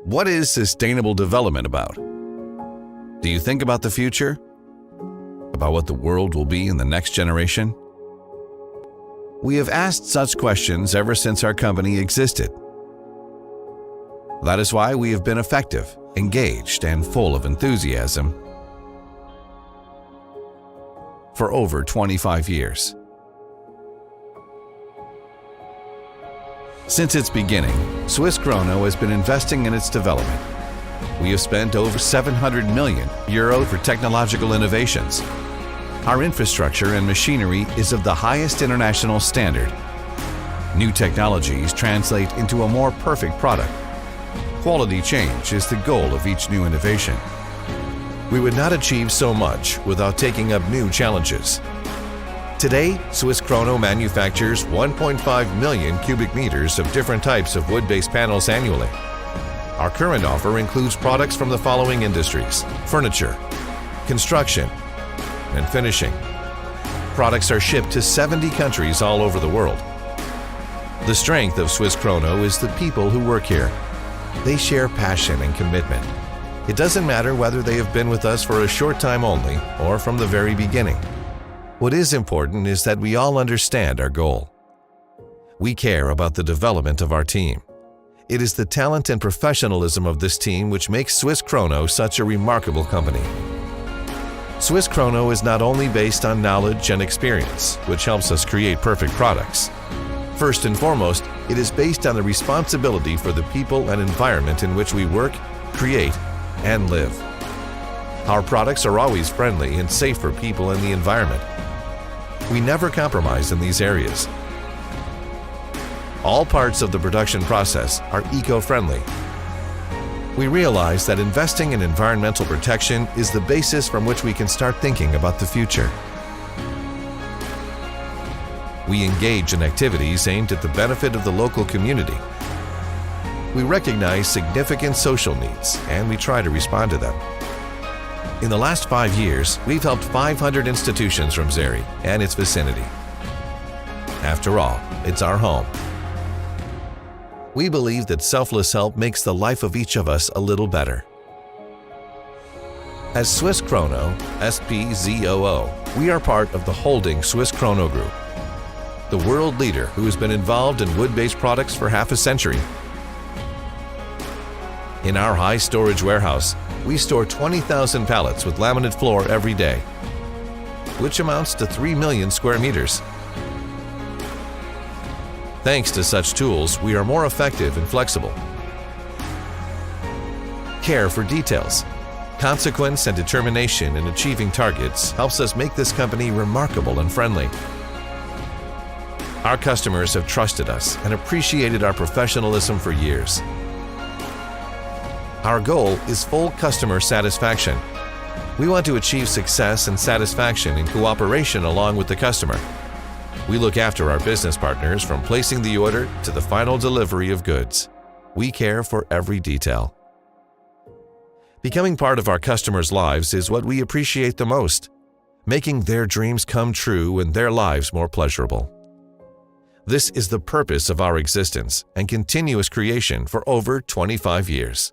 What is sustainable development about? Do you think about the future? About what the world will be in the next generation? We have asked such questions ever since our company existed. That is why we have been effective, engaged, and full of enthusiasm for over 25 years. Since its beginning, SWISS KRONO has been investing in its development. We have spent over €700 million for technological innovations. Our infrastructure and machinery is of the highest international standard. New technologies translate into a more perfect product. Quality change is the goal of each new innovation. We would not achieve so much without taking up new challenges. Today, SWISS KRONO manufactures 1.5 million cubic meters of different types of wood-based panels annually. Our current offer includes products from the following industries: furniture, construction, and finishing. Products are shipped to 70 countries all over the world. The strength of SWISS KRONO is the people who work here. They share passion and commitment. It doesn't matter whether they have been with us for a short time only or from the very beginning. What is important is that we all understand our goal. We care about the development of our team. It is the talent and professionalism of this team which makes SWISS KRONO such a remarkable company. SWISS KRONO is not only based on knowledge and experience, which helps us create perfect products. First and foremost, it is based on the responsibility for the people and environment in which we work, create, and live. Our products are always friendly and safe for people and the environment. We never compromise in these areas. All parts of the production process are eco-friendly. We realize that investing in environmental protection is the basis from which we can start thinking about the future. We engage in activities aimed at the benefit of the local community. We recognize significant social needs, and we try to respond to them. In the last 5 years, we've helped 500 institutions from Zeri and its vicinity. After all, it's our home. We believe that selfless help makes the life of each of us a little better. As SWISS KRONO, SPZOO, we are part of the holding SWISS KRONO Group, the world leader who has been involved in wood-based products for half a century. In our high storage warehouse, we store 20,000 pallets with laminate floor every day, which amounts to 3 million square meters. Thanks to such tools, we are more effective and flexible. Care for details, consequence, and determination in achieving targets helps us make this company remarkable and friendly. Our customers have trusted us and appreciated our professionalism for years. Our goal is full customer satisfaction. We want to achieve success and satisfaction in cooperation along with the customer. We look after our business partners from placing the order to the final delivery of goods. We care for every detail. Becoming part of our customers' lives is what we appreciate the most, making their dreams come true and their lives more pleasurable. This is the purpose of our existence and continuous creation for over 25 years.